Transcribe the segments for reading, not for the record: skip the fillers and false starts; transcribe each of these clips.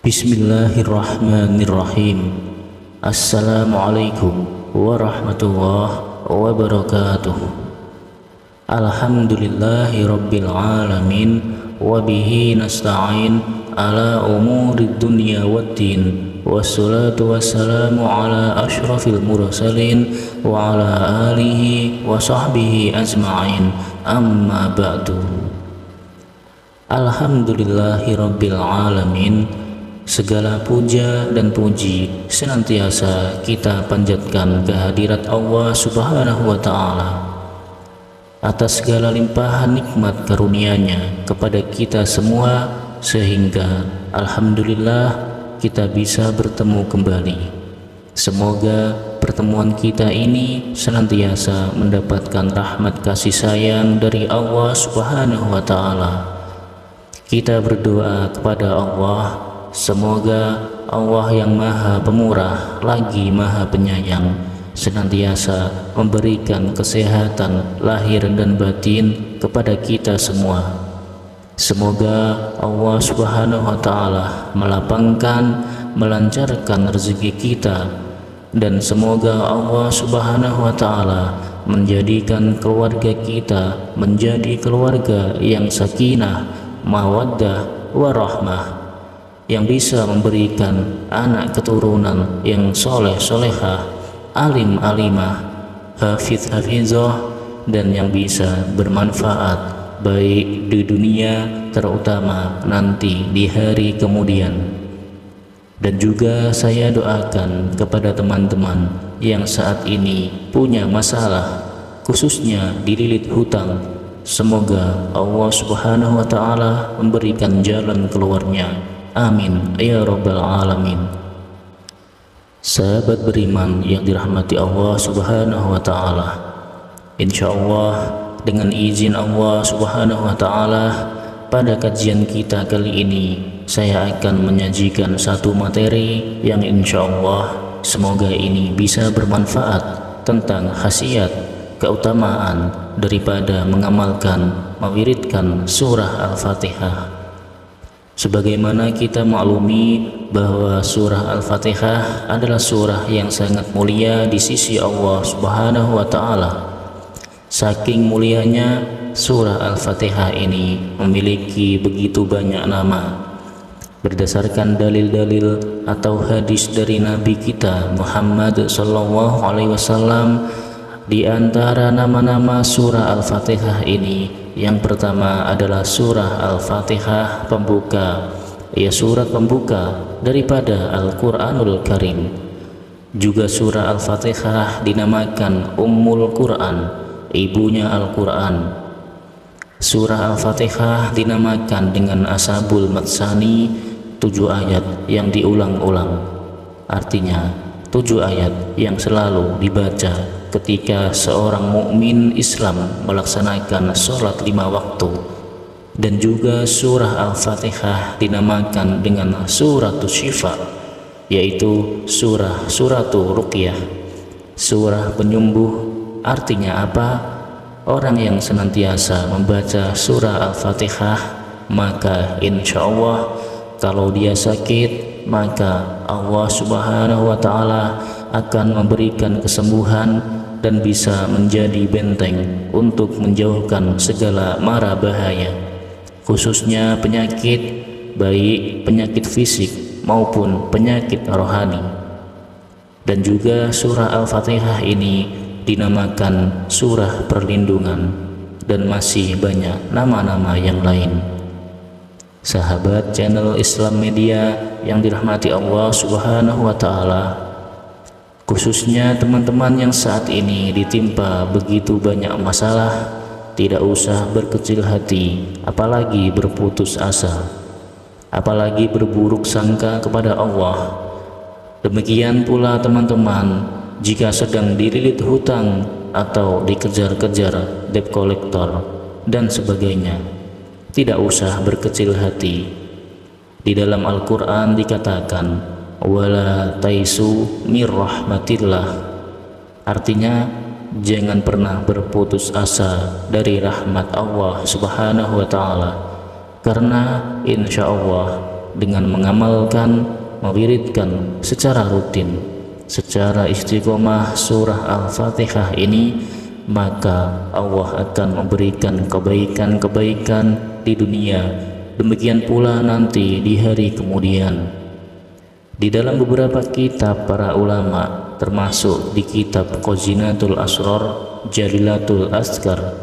Bismillahirrahmanirrahim. Assalamualaikum warahmatullahi wabarakatuh. Alhamdulillahi rabbil alamin, wabihi nasta'in ala umurid dunya waddin, wassalatu wassalamu ala ashrafil mursalin wa ala alihi wa sahbihi ajma'in, amma ba'du. Alhamdulillahi rabbil alamin. Segala puja dan puji senantiasa kita panjatkan kehadirat Allah Subhanahu wa Ta'ala atas segala limpahan nikmat karunia-Nya kepada kita semua, sehingga alhamdulillah kita bisa bertemu kembali. Semoga pertemuan kita ini senantiasa mendapatkan rahmat kasih sayang dari Allah Subhanahu wa Ta'ala. Kita berdoa kepada Allah, semoga Allah yang Maha Pemurah lagi Maha Penyayang senantiasa memberikan kesehatan lahir dan batin kepada kita semua. Semoga Allah Subhanahu wa Ta'ala melapangkan, melancarkan rezeki kita, dan semoga Allah Subhanahu wa Ta'ala menjadikan keluarga kita menjadi keluarga yang sakinah, mawaddah, warahmah, yang bisa memberikan anak keturunan yang soleh solehah, alim alimah, hafiz hafizah, dan yang bisa bermanfaat baik di dunia terutama nanti di hari kemudian. Dan juga saya doakan kepada teman-teman yang saat ini punya masalah, khususnya dililit hutang, semoga Allah Subhanahu wa Ta'ala memberikan jalan keluarnya. Amin ya rabbal alamin. Sahabat beriman yang dirahmati Allah Subhanahu wa Ta'ala, insyaallah dengan izin Allah Subhanahu wa Ta'ala, pada kajian kita kali ini saya akan menyajikan satu materi yang insyaallah semoga ini bisa bermanfaat tentang khasiat, keutamaan daripada mengamalkan, mewiridkan surah Al-Fatihah. Sebagaimana kita maklumi bahwa surah Al-Fatihah adalah surah yang sangat mulia di sisi Allah Subhanahu wa Ta'ala. Saking mulianya surah Al-Fatihah ini memiliki begitu banyak nama. Berdasarkan dalil-dalil atau hadis dari Nabi kita Muhammad sallallahu alaihi wasallam, di antara nama-nama surah Al-Fatihah ini, yang pertama adalah surah Al-Fatihah pembuka, ya surat pembuka daripada Al-Quranul Karim. Juga surah Al-Fatihah dinamakan Ummul Quran, ibunya Al-Quran. Surah Al-Fatihah dinamakan dengan Ashabul Matsani, 7 ayat yang diulang-ulang. Artinya 7 ayat yang selalu dibaca ketika seorang mukmin Islam melaksanakan sholat 5 waktu. Dan juga surah Al-Fatihah dinamakan dengan suratul syifa, yaitu suratul ruqyah, surah penyembuh. Artinya apa? Orang yang senantiasa membaca surah Al-Fatihah, maka insya Allah kalau dia sakit, maka Allah Subhanahu wa Ta'ala akan memberikan kesembuhan dan bisa menjadi benteng untuk menjauhkan segala mara bahaya, khususnya penyakit, baik penyakit fisik maupun penyakit rohani. Dan juga surah Al-Fatihah ini dinamakan surah perlindungan, dan masih banyak nama-nama yang lain. Sahabat channel Islam Media yang dirahmati Allah Subhanahu wa Ta'ala, khususnya teman-teman yang saat ini ditimpa begitu banyak masalah, tidak usah berkecil hati, apalagi berputus asa, apalagi berburuk sangka kepada Allah. Demikian pula teman-teman jika sedang dililit hutang atau dikejar-kejar debt collector dan sebagainya, tidak usah berkecil hati. Di dalam Al-Quran dikatakan wala taisu mir rahmatillah, artinya jangan pernah berputus asa dari rahmat Allah Subhanahu wa Ta'ala, karena insya Allah dengan mengamalkan, mewiridkan secara rutin, secara istiqomah surah Al-Fatihah ini, maka Allah akan memberikan kebaikan-kebaikan di dunia, demikian pula nanti di hari kemudian. Di dalam beberapa kitab para ulama, termasuk di kitab Khazinatul Asrar Jalilatul Azkar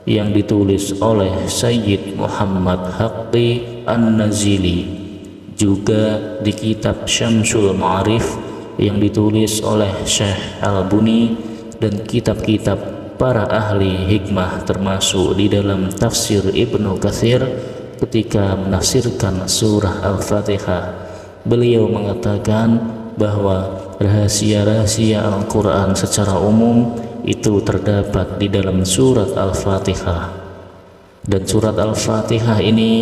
yang ditulis oleh Sayyid Muhammad Haqqi An-Nazili, juga di kitab Syamsul Ma'arif yang ditulis oleh Syekh Al-Buni, dan kitab-kitab para ahli hikmah termasuk di dalam tafsir Ibnu Katsir ketika menafsirkan surah Al-Fatihah. Beliau mengatakan bahwa rahasia-rahasia Al-Quran secara umum itu terdapat di dalam surat Al-Fatihah, dan surat Al-Fatihah ini,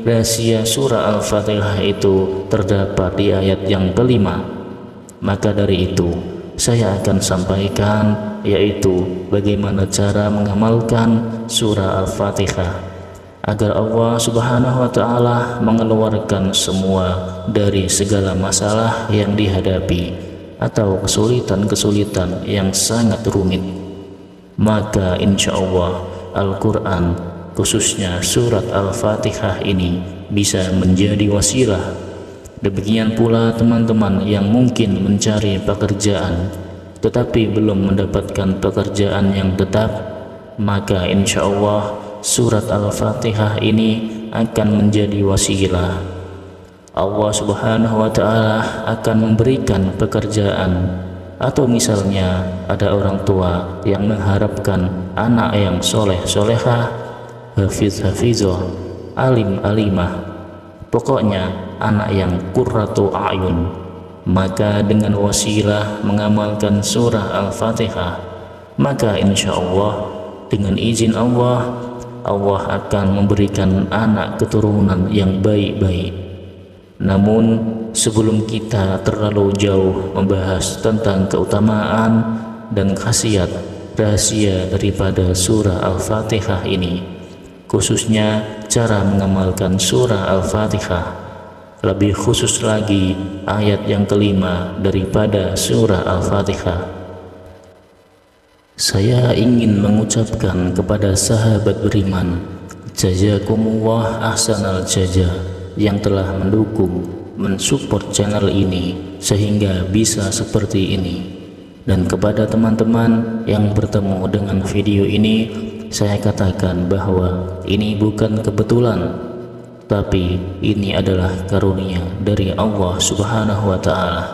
rahasia surah Al-Fatihah itu terdapat di ayat yang kelima. Maka dari itu saya akan sampaikan, yaitu bagaimana cara mengamalkan surah Al-Fatihah agar Allah Subhanahu wa Ta'ala mengeluarkan semua dari segala masalah yang dihadapi atau kesulitan-kesulitan yang sangat rumit. Maka insya Allah Al-Quran, khususnya surat Al-Fatihah ini, bisa menjadi wasilah. Demikian pula teman-teman yang mungkin mencari pekerjaan tetapi belum mendapatkan pekerjaan yang tetap, maka insya Allah surat Al-Fatihah ini akan menjadi wasilah. Allah Subhanahu wa Ta'ala akan memberikan pekerjaan. Atau misalnya ada orang tua yang mengharapkan anak yang soleh-solehah, hafiz-hafizah, alim-alimah, pokoknya anak yang qurratu a'yun, maka dengan wasilah mengamalkan surah Al-Fatihah, maka insya Allah dengan izin Allah, Allah akan memberikan anak keturunan yang baik-baik. Namun sebelum kita terlalu jauh membahas tentang keutamaan dan khasiat rahasia daripada surah Al-Fatihah ini, khususnya cara mengamalkan surah Al-Fatihah, lebih khusus lagi ayat yang kelima daripada surah Al-Fatihah, saya ingin mengucapkan kepada sahabat beriman, jazakumullah ahsanal jazaa, yang telah mendukung, mensupport channel ini sehingga bisa seperti ini. Dan kepada teman-teman yang bertemu dengan video ini, saya katakan bahwa ini bukan kebetulan, tapi ini adalah karunia dari Allah Subhanahu wa Ta'ala.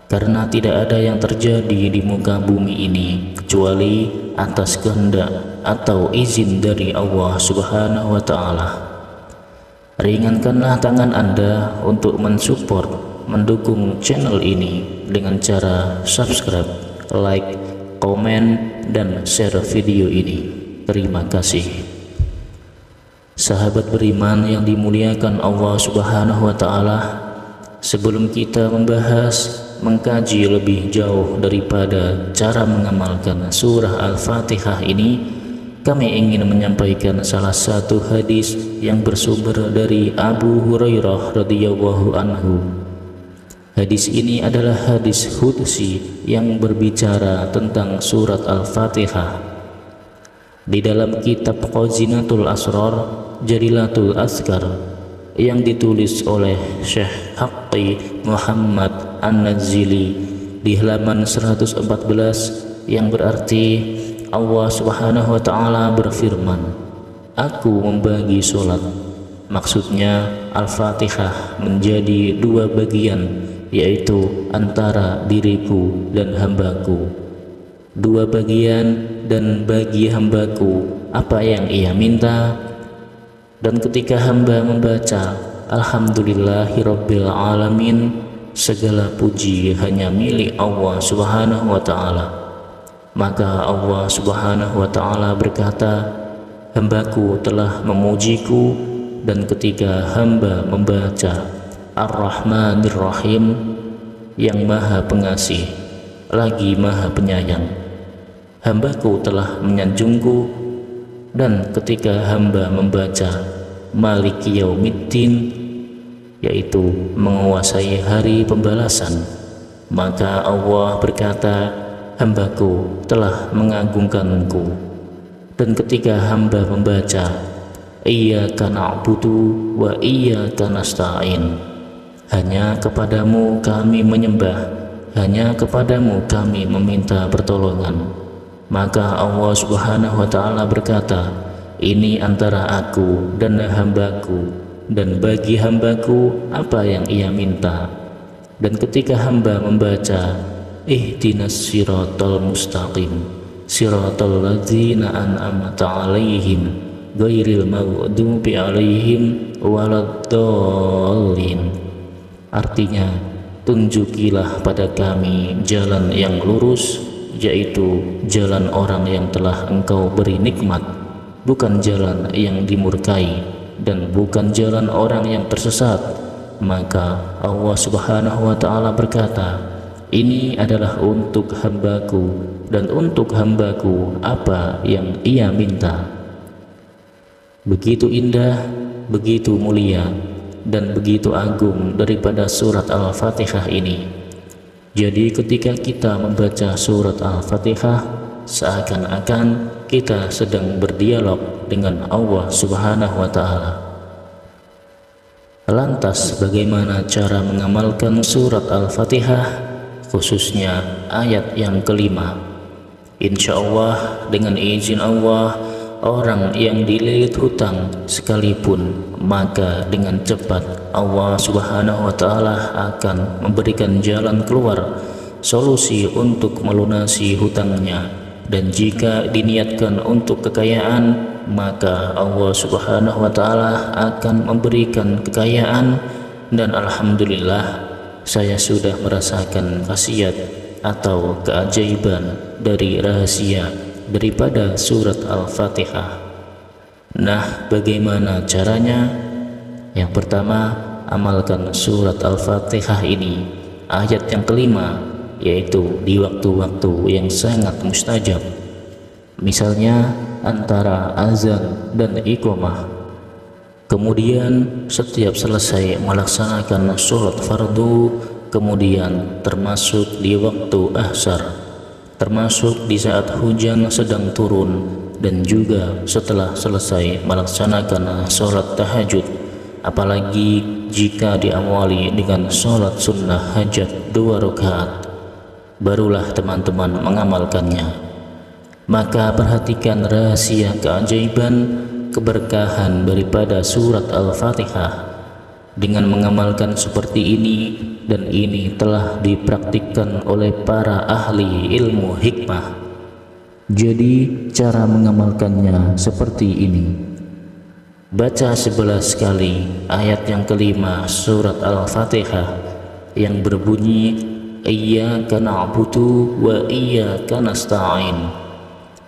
Karena tidak ada yang terjadi di muka bumi ini kecuali atas kehendak atau izin dari Allah Subhanahu wa Ta'ala. Ringankanlah tangan Anda untuk mensupport, mendukung channel ini dengan cara subscribe, like, komen, dan share video ini. Terima kasih. Sahabat beriman yang dimuliakan Allah Subhanahu wa Ta'ala, sebelum kita membahas, mengkaji lebih jauh daripada cara mengamalkan surah Al-Fatihah ini, kami ingin menyampaikan salah satu hadis yang bersumber dari Abu Hurairah radhiyallahu anhu. Hadis ini adalah hadis qudsi yang berbicara tentang surat Al-Fatihah. Di dalam kitab Khazinatul Asrar Jalilatul Azkar yang ditulis oleh Syekh Haqqi Muhammad An-Nazili di halaman 114, yang berarti Allah Subhanahu wa Ta'ala berfirman, "Aku membagi solat." Maksudnya Al-Fatihah menjadi dua bagian, yaitu antara diriku dan hambaku. Dua bagian, dan bagi hambaku apa yang ia minta. Dan ketika hamba membaca Alhamdulillahirabbil alamin, segala puji hanya milik Allah Subhanahu wa Ta'ala, maka Allah Subhanahu wa Ta'ala berkata, hambaku telah memujiku. Dan ketika hamba membaca Ar-Rahmanir Rahim, yang maha pengasih lagi maha penyayang, hambaku telah menyanjungku. Dan ketika hamba membaca Maliki Yaumiddin, yaitu menguasai hari pembalasan. Maka Allah berkata, hambaku telah mengagungkanku. Dan ketika hamba membaca iyyaka na'budu wa iyyaka nasta'in, hanya kepadamu kami menyembah, hanya kepadamu kami meminta pertolongan, maka Allah Subhanahu wa ta'ala berkata, ini antara aku dan hambaku, dan bagi hambaku apa yang ia minta. Dan ketika hamba membaca ihdinas siratal mustaqim siratal ladzina an'amta 'alaihim ghairil maghdubi 'alaihim waladdallin, artinya tunjukilah pada kami jalan yang lurus, yaitu jalan orang yang telah engkau beri nikmat, bukan jalan yang dimurkai, dan bukan jalan orang yang tersesat. Maka Allah Subhanahu wa ta'ala berkata, ini adalah untuk hambaku, dan untuk hambaku apa yang ia minta. Begitu indah, begitu mulia, dan begitu agung daripada surat Al-Fatihah ini. Jadi ketika kita membaca surat Al-Fatihah, seakan-akan kita sedang berdialog dengan Allah Subhanahu wa ta'ala. Lantas bagaimana cara mengamalkan surat Al-Fatihah, khususnya ayat yang kelima? Insya Allah dengan izin Allah, orang yang dililit hutang sekalipun, maka dengan cepat Allah Subhanahu wa ta'ala akan memberikan jalan keluar, solusi untuk melunasi hutangnya. Dan jika diniatkan untuk kekayaan, maka Allah Subhanahu wa ta'ala akan memberikan kekayaan. Dan alhamdulillah, saya sudah merasakan khasiat atau keajaiban dari rahasia daripada surat Al-Fatihah. Nah, bagaimana caranya? Yang pertama, amalkan surat Al-Fatihah ini, ayat yang kelima, yaitu di waktu-waktu yang sangat mustajab, misalnya antara azan dan iqamah. Kemudian setiap selesai melaksanakan sholat fardu, kemudian termasuk di waktu ahsar, termasuk di saat hujan sedang turun, dan juga setelah selesai melaksanakan sholat tahajud, apalagi jika diawali dengan sholat sunnah hajat 2 rakaat, barulah teman-teman mengamalkannya. Maka perhatikan rahasia keajaiban, keberkahan daripada surat Al-Fatihah. Dengan mengamalkan seperti ini, dan ini telah dipraktikkan oleh para ahli ilmu hikmah. Jadi cara mengamalkannya seperti ini: baca 11 kali ayat yang kelima surat Al-Fatihah yang berbunyi iyyaka na'budu wa iyyaka nasta'in.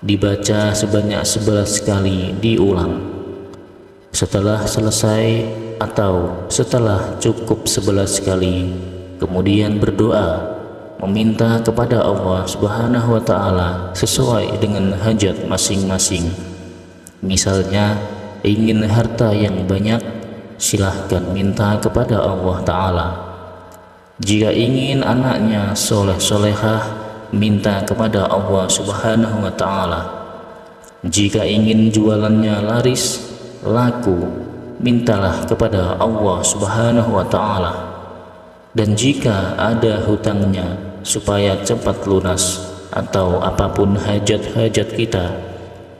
Dibaca sebanyak 11 kali, diulang. Setelah selesai atau setelah cukup 11 kali, kemudian berdoa, meminta kepada Allah Subhanahu wa ta'ala sesuai dengan hajat masing-masing. Misalnya ingin harta yang banyak, silahkan minta kepada Allah ta'ala. Jika ingin anaknya soleh-solehah, minta kepada Allah Subhanahu wa ta'ala. Jika ingin jualannya laris, laku, mintalah kepada Allah Subhanahu wa ta'ala. Dan jika ada hutangnya supaya cepat lunas, atau apapun hajat-hajat kita,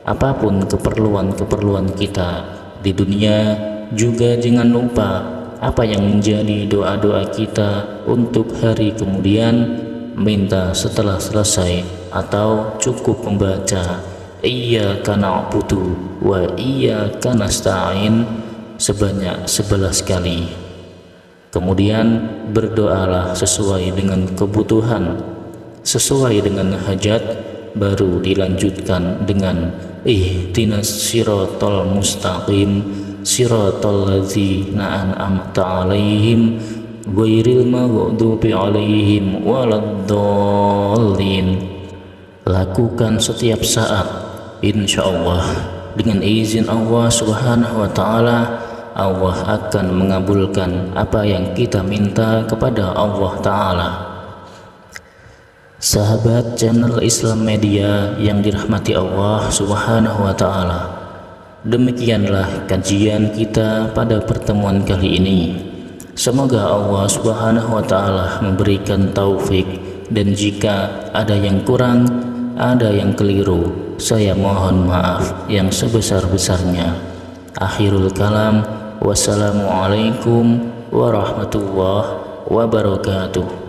apapun keperluan-keperluan kita di dunia, juga jangan lupa apa yang menjadi doa-doa kita untuk hari kemudian. Minta setelah selesai atau cukup membaca iyyaka na'budu wa iyyaka nasta'in sebanyak 11 kali. Kemudian berdoalah sesuai dengan kebutuhan, sesuai dengan hajat, baru dilanjutkan dengan ihdinas siratal mustaqim siratal ladzina an'amta 'alaihim ghairil maghdubi 'alaihim waladdallin. Lakukan setiap saat, insya Allah dengan izin Allah Subhanahu wa ta'ala, Allah akan mengabulkan apa yang kita minta kepada Allah Ta'ala. Sahabat channel Islam Media yang dirahmati Allah Subhanahu wa Ta'ala, demikianlah kajian kita pada pertemuan kali ini. Semoga Allah Subhanahu wa Ta'ala memberikan taufik, dan jika ada yang kurang, ada yang keliru, saya mohon maaf yang sebesar-besarnya. Akhirul kalam, wassalamualaikum warahmatullahi wabarakatuh.